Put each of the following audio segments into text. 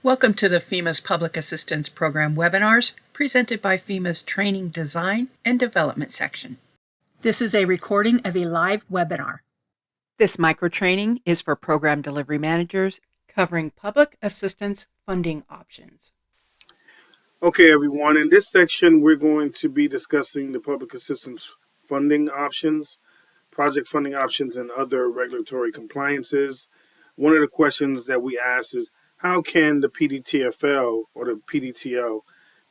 Welcome to the FEMA's Public Assistance Program webinars presented by FEMA's Training Design and Development section. This is a recording of a live webinar. This micro-training is for program delivery managers covering public assistance funding options. Okay, everyone. In this section, we're going to be discussing the public assistance funding options, project funding options, and other regulatory compliances. One of the questions that we ask is, how can the PDTFL or the PDTL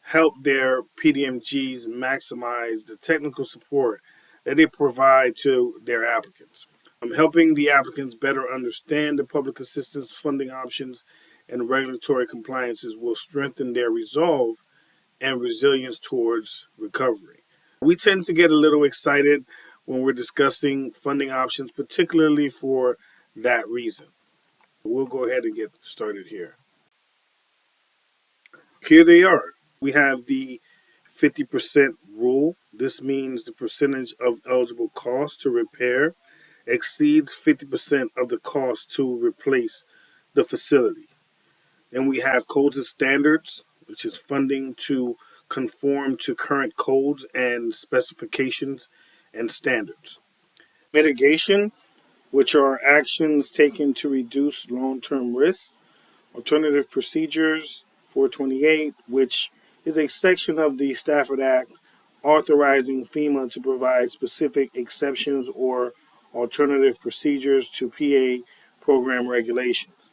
help their PDMGs maximize the technical support that they provide to their applicants? Helping the applicants better understand the public assistance funding options and regulatory compliances will strengthen their resolve and resilience towards recovery. We tend to get a little excited when we're discussing funding options, particularly for that reason. We'll go ahead and get started here. Here they are. We have the 50% rule. This means the percentage of eligible cost to repair exceeds 50% of the cost to replace the facility. Then we have codes and standards, which is funding to conform to current codes and specifications and standards. Mitigation, which are actions taken to reduce long-term risks. Alternative procedures, 428, which is a section of the Stafford Act authorizing FEMA to provide specific exceptions or alternative procedures to PA program regulations,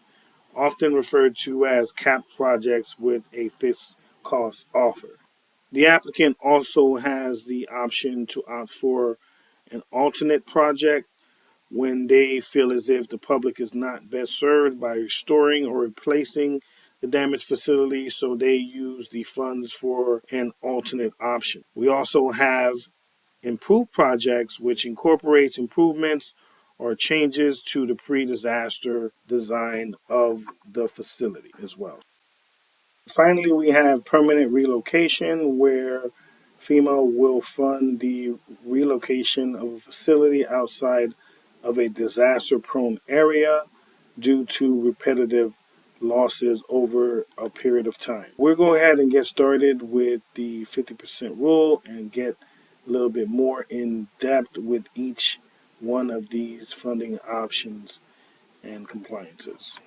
often referred to as capped projects with a fixed cost offer. The applicant also has the option to opt for an alternate project when they feel as if the public is not best served by restoring or replacing the damaged facility, so they use the funds for an alternate option. We also have improved projects, which incorporates improvements or changes to the pre-disaster design of the facility as well. Finally, we have permanent relocation, where FEMA will fund the relocation of a facility outside of a disaster-prone area due to repetitive losses over a period of time. We'll go ahead and get started with the 50% rule and get a little bit more in depth with each one of these funding options and compliances.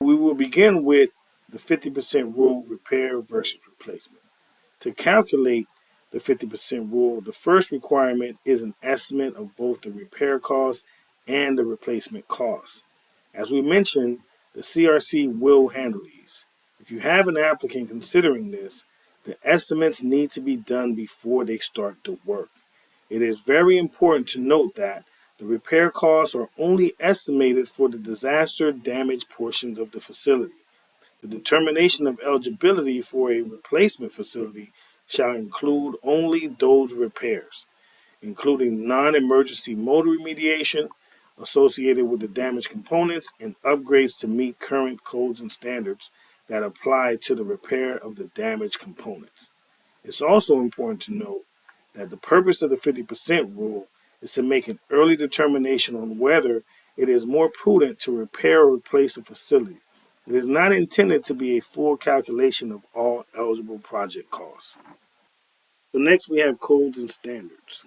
We will begin with the 50% rule, repair versus replacement. To calculate the 50% rule, the first requirement is an estimate of both the repair cost and the replacement cost. As we mentioned, the CRC will handle these. If you have an applicant considering this, the estimates need to be done before they start the work. It is very important to note that the repair costs are only estimated for the disaster damaged portions of the facility. The determination of eligibility for a replacement facility shall include only those repairs, including non-emergency motor remediation associated with the damaged components and upgrades to meet current codes and standards that apply to the repair of the damaged components. It's also important to note that the purpose of the 50% rule is to make an early determination on whether it is more prudent to repair or replace a facility. It is not intended to be a full calculation of all eligible project costs. So next we have codes and standards.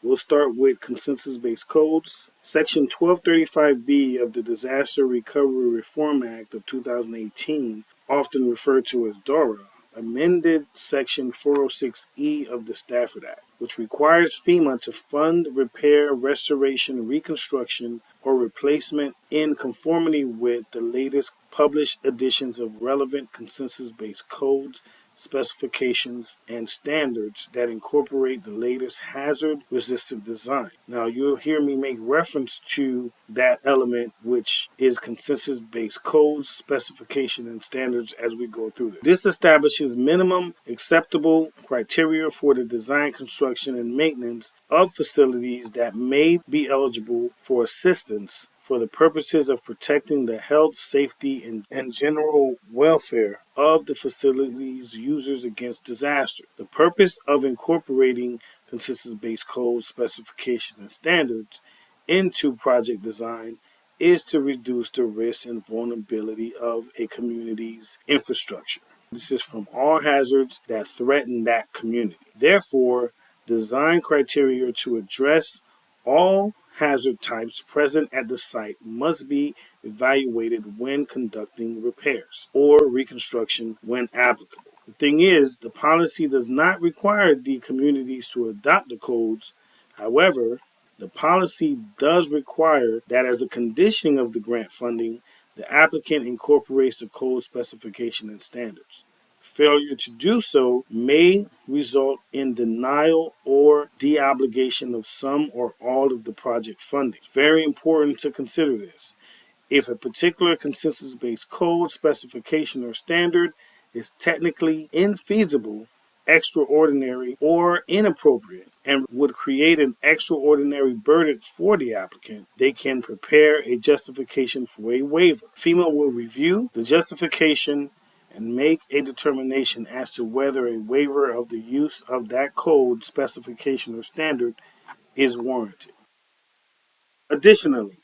We'll start with consensus-based codes. Section 1235B of the Disaster Recovery Reform Act of 2018, often referred to as DORA, amended Section 406E of the Stafford Act, which requires FEMA to fund repair, restoration, reconstruction, or replacement in conformity with the latest published editions of relevant consensus-based codes, specifications, and standards that incorporate the latest hazard-resistant design. Now, you'll hear me make reference to that element, which is consensus-based codes, specification, and standards as we go through this. This establishes minimum acceptable criteria for the design, construction, and maintenance of facilities that may be eligible for assistance for the purposes of protecting the health, safety, and general welfare of the facility's users against disaster. The purpose of incorporating consensus-based codes, specifications, and standards into project design is to reduce the risk and vulnerability of a community's infrastructure. This is from all hazards that threaten that community. Therefore, design criteria to address all hazard types present at the site must be evaluated when conducting repairs or reconstruction when applicable. The thing is, the policy does not require the communities to adopt the codes. However, the policy does require that as a condition of the grant funding, the applicant incorporates the code specification and standards. Failure to do so may result in denial or deobligation of some or all of the project funding. It's very important to consider this. If a particular consensus-based code, specification, or standard is technically infeasible, extraordinary, or inappropriate, and would create an extraordinary burden for the applicant, they can prepare a justification for a waiver. FEMA will review the justification and make a determination as to whether a waiver of the use of that code, specification, or standard is warranted. Additionally,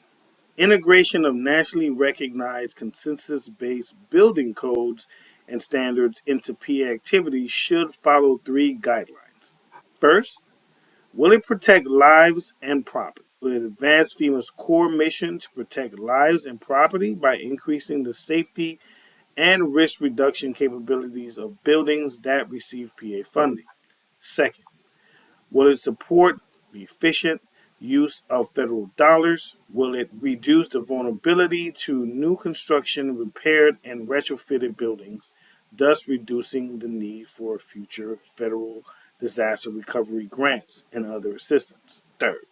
integration of nationally recognized consensus-based building codes and standards into PA activities should follow three guidelines. First, will it protect lives and property? Will it advance FEMA's core mission to protect lives and property by increasing the safety and risk reduction capabilities of buildings that receive PA funding? Second, will it support the efficient use of federal dollars? Will it reduce the vulnerability to new construction, repaired, and retrofitted buildings, thus reducing the need for future federal disaster recovery grants and other assistance? Third,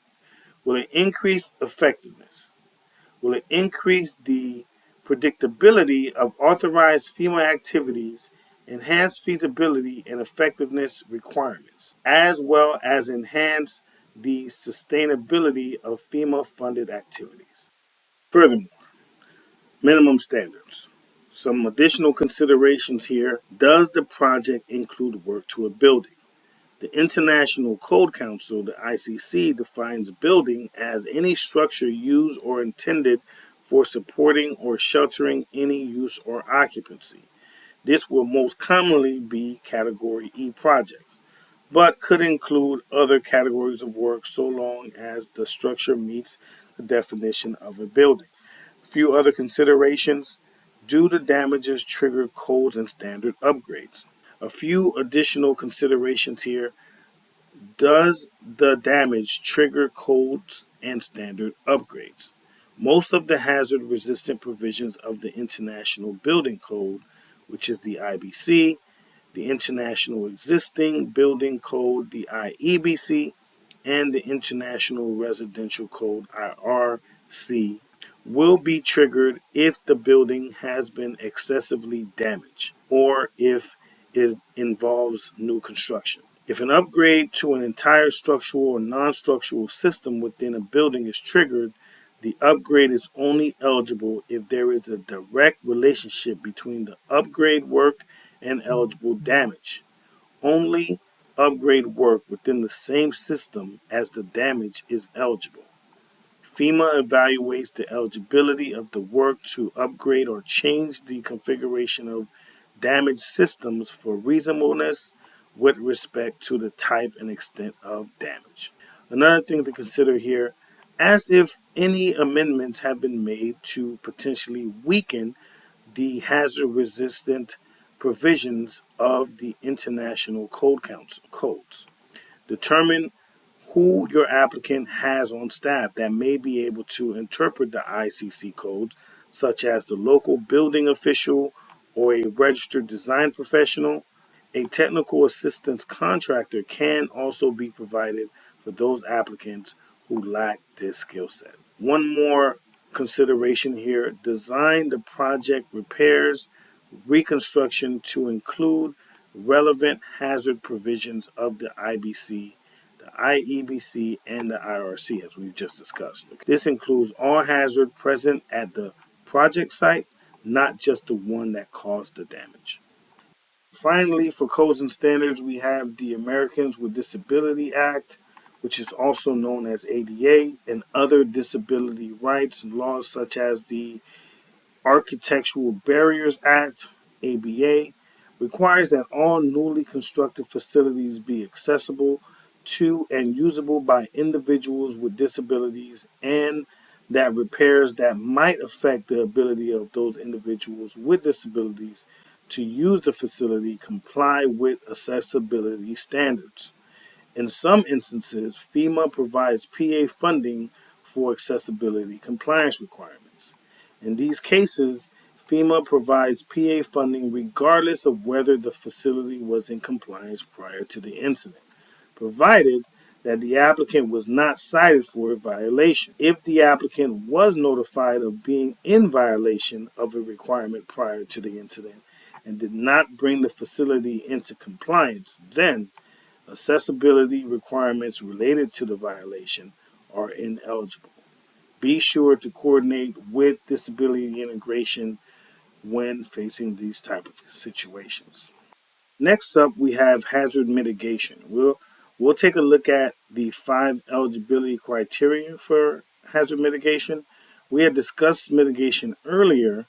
will it increase effectiveness? Will it increase the predictability of authorized FEMA activities, enhance feasibility and effectiveness requirements, as well as enhance the sustainability of FEMA funded activities? Furthermore, minimum standards. Some additional considerations here. Does the project include work to a building? The International Code Council, the ICC, defines building as any structure used or intended for supporting or sheltering any use or occupancy. This will most commonly be Category E projects, but could include other categories of work so long as the structure meets the definition of a building. A few other considerations. Do the damages trigger codes and standard upgrades? A few additional considerations here. Does the damage trigger codes and standard upgrades? Most of the hazard resistant provisions of the International Building Code, which is the IBC, the International Existing Building Code, the IEBC, and the International Residential Code, IRC, will be triggered if the building has been excessively damaged or if it involves new construction. If an upgrade to an entire structural or non-structural system within a building is triggered, the upgrade is only eligible if there is a direct relationship between the upgrade work and eligible damage. Only upgrade work within the same system as the damage is eligible. FEMA evaluates the eligibility of the work to upgrade or change the configuration of damaged systems for reasonableness with respect to the type and extent of damage. Another thing to consider here, as if any amendments have been made to potentially weaken the hazard resistant provisions of the International Code Council codes. Determine who your applicant has on staff that may be able to interpret the ICC codes, such as the local building official or a registered design professional. A technical assistance contractor can also be provided for those applicants who lack this skill set. One more consideration here, design the project repairs, reconstruction to include relevant hazard provisions of the IBC, the IEBC, and the IRC, as we've just discussed. This includes all hazard present at the project site, not just the one that caused the damage. Finally, for codes and standards, we have the Americans with Disability Act, which is also known as ADA, and other disability rights and laws such as the Architectural Barriers Act, ABA, requires that all newly constructed facilities be accessible to and usable by individuals with disabilities, and that repairs that might affect the ability of those individuals with disabilities to use the facility comply with accessibility standards. In some instances, FEMA provides PA funding for accessibility compliance requirements. In these cases, FEMA provides PA funding regardless of whether the facility was in compliance prior to the incident, provided that the applicant was not cited for a violation. If the applicant was notified of being in violation of a requirement prior to the incident and did not bring the facility into compliance, then accessibility requirements related to the violation are ineligible. Be sure to coordinate with disability integration when facing these type of situations. Next up, we have hazard mitigation. We'll take a look at the 5 eligibility criteria for hazard mitigation. We had discussed mitigation earlier,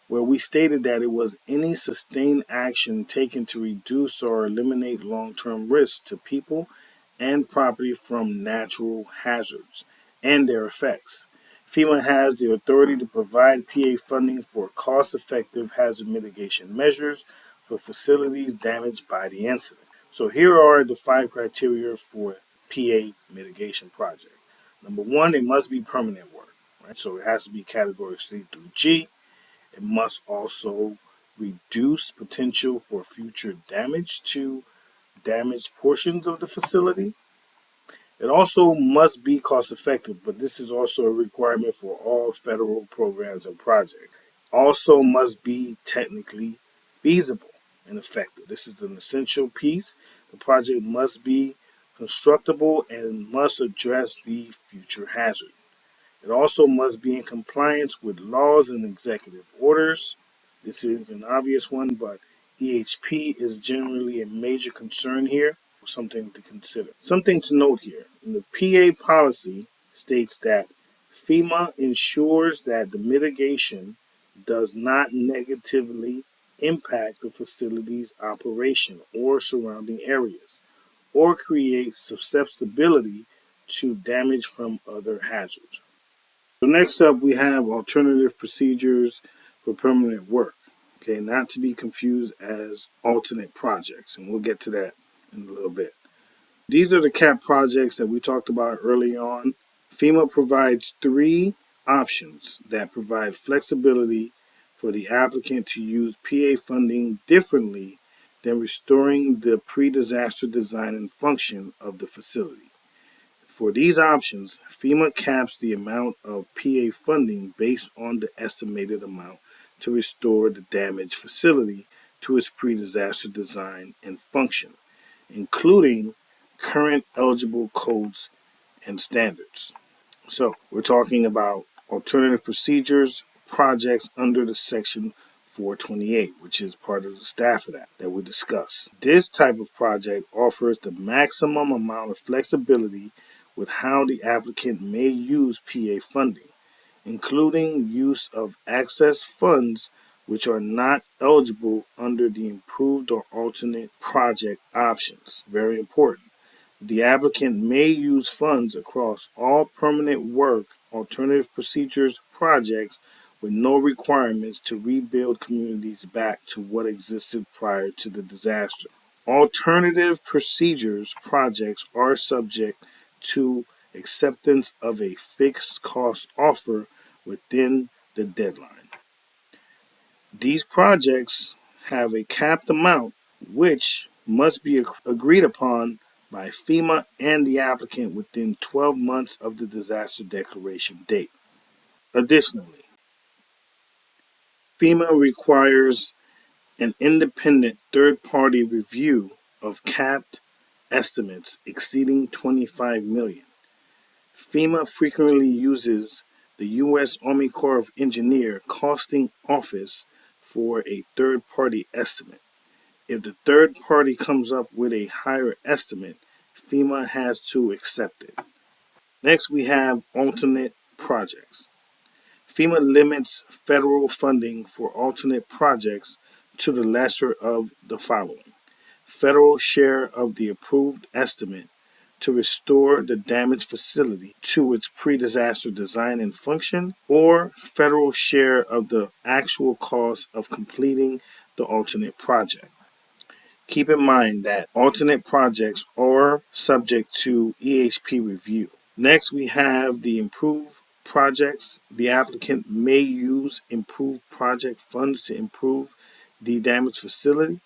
where we stated that it was any sustained action taken to reduce or eliminate long-term risks to people and property from natural hazards and their effects. FEMA has the authority to provide PA funding for cost-effective hazard mitigation measures for facilities damaged by the incident. So here are the 5 criteria for PA mitigation project. Number 1, it must be permanent work, right? So it has to be category C through G. It must also reduce potential for future damage to damaged portions of the facility. It also must be cost effective, but this is also a requirement for all federal programs and projects. Also must be technically feasible and effective. This is an essential piece. The project must be constructible and must address the future hazard. It also must be in compliance with laws and executive orders. This is an obvious one, but EHP is generally a major concern here, something to consider. Something to note here, the PA policy states that FEMA ensures that the mitigation does not negatively impact the facility's operation or surrounding areas, or create susceptibility to damage from other hazards. So next up, we have alternative procedures for permanent work. Okay, not to be confused as alternate projects, and we'll get to that in a little bit. These are the CAP projects that we talked about early on. FEMA provides 3 options that provide flexibility for the applicant to use PA funding differently than restoring the pre-disaster design and function of the facility. For these options, FEMA caps the amount of PA funding based on the estimated amount to restore the damaged facility to its pre-disaster design and function, including current eligible codes and standards. So we're talking about alternative procedures projects under the Section 428, which is part of the staff that we discussed. This type of project offers the maximum amount of flexibility with how the applicant may use PA funding, including use of access funds which are not eligible under the improved or alternate project options. Very important. The applicant may use funds across all permanent work alternative procedures projects with no requirements to rebuild communities back to what existed prior to the disaster. Alternative procedures projects are subject to acceptance of a fixed cost offer within the deadline. These projects have a capped amount which must be agreed upon by FEMA and the applicant within 12 months of the disaster declaration date. Additionally, FEMA requires an independent third-party review of capped estimates exceeding $25 million. FEMA frequently uses the U.S. Army Corps of Engineers Costing Office for a third-party estimate. If the third party comes up with a higher estimate, FEMA has to accept it. Next, we have alternate projects. FEMA limits federal funding for alternate projects to the lesser of the following: federal share of the approved estimate to restore the damaged facility to its pre-disaster design and function, or federal share of the actual cost of completing the alternate project. Keep in mind that alternate projects are subject to EHP review. Next, we have the improved projects. The applicant may use improved project funds to improve the damaged facility.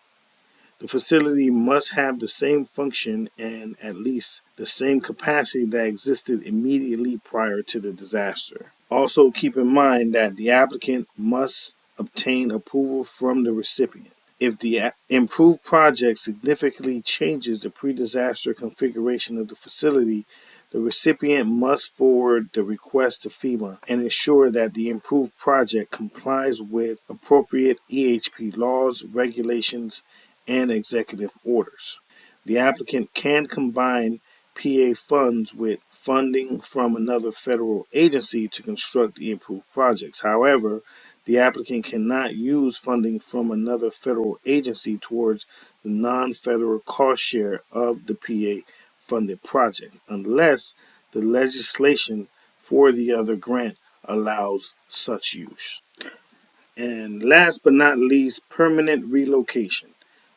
The facility must have the same function and at least the same capacity that existed immediately prior to the disaster. Also, keep in mind that the applicant must obtain approval from the recipient. If the improved project significantly changes the pre-disaster configuration of the facility, the recipient must forward the request to FEMA and ensure that the improved project complies with appropriate EHP laws, regulations, and executive orders. The applicant can combine PA funds with funding from another federal agency to construct the improved projects. However, the applicant cannot use funding from another federal agency towards the non-federal cost share of the PA funded project unless the legislation for the other grant allows such use. And last but not least, permanent relocation.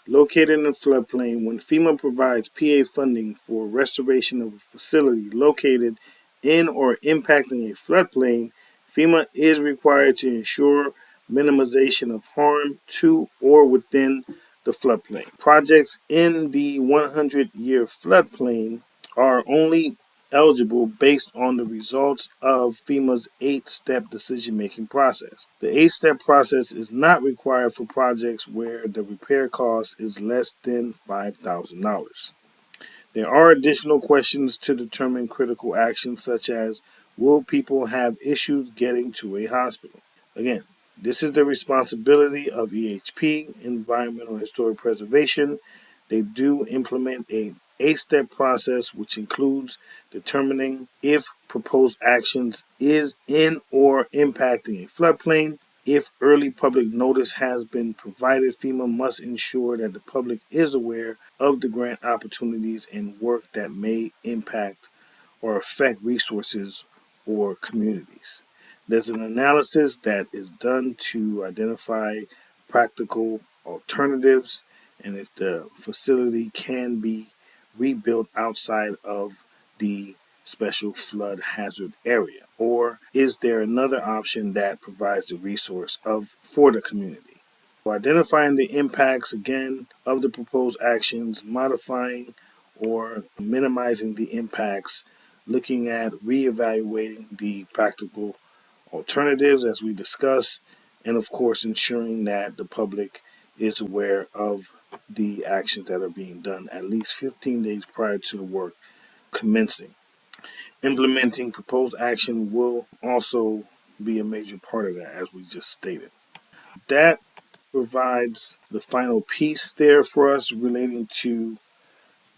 Located in a floodplain, when FEMA provides PA funding for restoration of a facility located in or impacting a floodplain, FEMA is required to ensure minimization of harm to or within the floodplain. Projects in the 100-year floodplain are only eligible based on the results of FEMA's 8-step decision-making process. The 8-step process is not required for projects where the repair cost is less than $5,000. There are additional questions to determine critical actions, such as will people have issues getting to a hospital? Again, this is the responsibility of EHP, Environmental Historic Preservation. They do implement a 8-step process, which includes determining if proposed actions is in or impacting a floodplain. If early public notice has been provided, FEMA must ensure that the public is aware of the grant opportunities and work that may impact or affect resources or communities. There's an analysis that is done to identify practical alternatives and if the facility can be rebuilt outside of the special flood hazard area, or is there another option that provides the resource for the community. So identifying the impacts again of the proposed actions, modifying or minimizing the impacts, looking at reevaluating the practical alternatives as we discussed, and of course ensuring that the public is aware of the actions that are being done at least 15 days prior to the work commencing. Implementing proposed action will also be a major part of that, as we just stated. That provides the final piece there for us relating to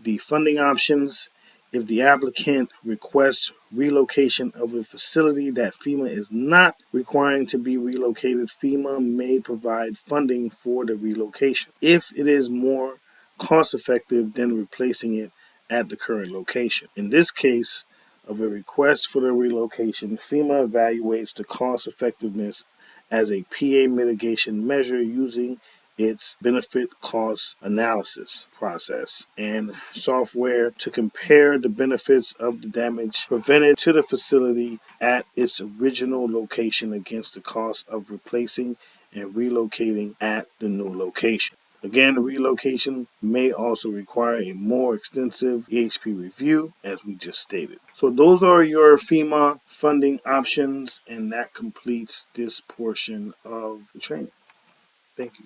the funding options. If the applicant requests relocation of a facility that FEMA is not requiring to be relocated, FEMA may provide funding for the relocation if it is more cost effective than replacing it at the current location. In this case of a request for the relocation, FEMA evaluates the cost effectiveness as a PA mitigation measure using its benefit cost analysis process and software to compare the benefits of the damage prevented to the facility at its original location against the cost of replacing and relocating at the new location. Again, the relocation may also require a more extensive EHP review, as we just stated. So those are your FEMA funding options, and that completes this portion of the training. Thank you.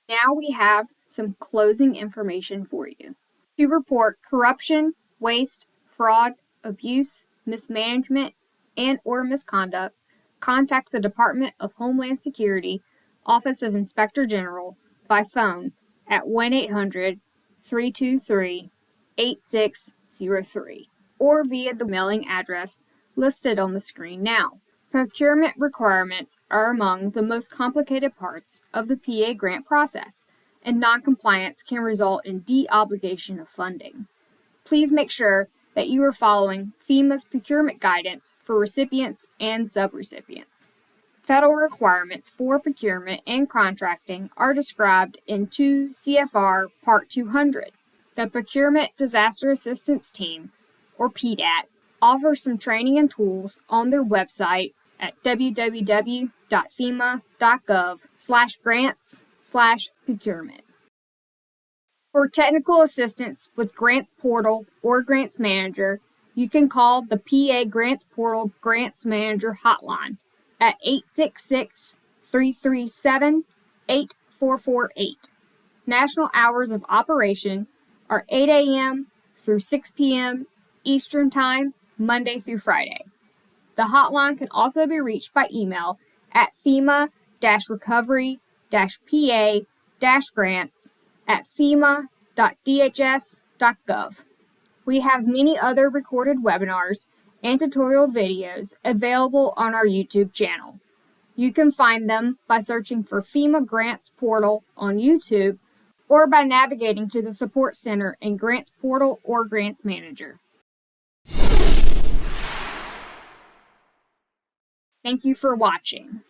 Now we have some closing information for you. To report corruption, waste, fraud, abuse, mismanagement, and or misconduct, contact the Department of Homeland Security, Office of Inspector General by phone at 1-800-323-3733 8603 or via the mailing address listed on the screen now. Procurement requirements are among the most complicated parts of the PA grant process, and noncompliance can result in de-obligation of funding. Please make sure that you are following FEMA's procurement guidance for recipients and subrecipients. Federal requirements for procurement and contracting are described in 2 CFR Part 200. The Procurement Disaster Assistance Team, or PDAT, offers some training and tools on their website at www.fema.gov/grants/procurement. For technical assistance with Grants Portal or Grants Manager, you can call the PA Grants Portal Grants Manager hotline at 866-337-8448. National hours of operation are 8 a.m. through 6 p.m. Eastern Time, Monday through Friday. The hotline can also be reached by email at FEMA-recovery-PA-grants@fema.dhs.gov. We have many other recorded webinars and tutorial videos available on our YouTube channel. You can find them by searching for FEMA Grants Portal on YouTube or by navigating to the Support Center in Grants Portal or Grants Manager. Thank you for watching.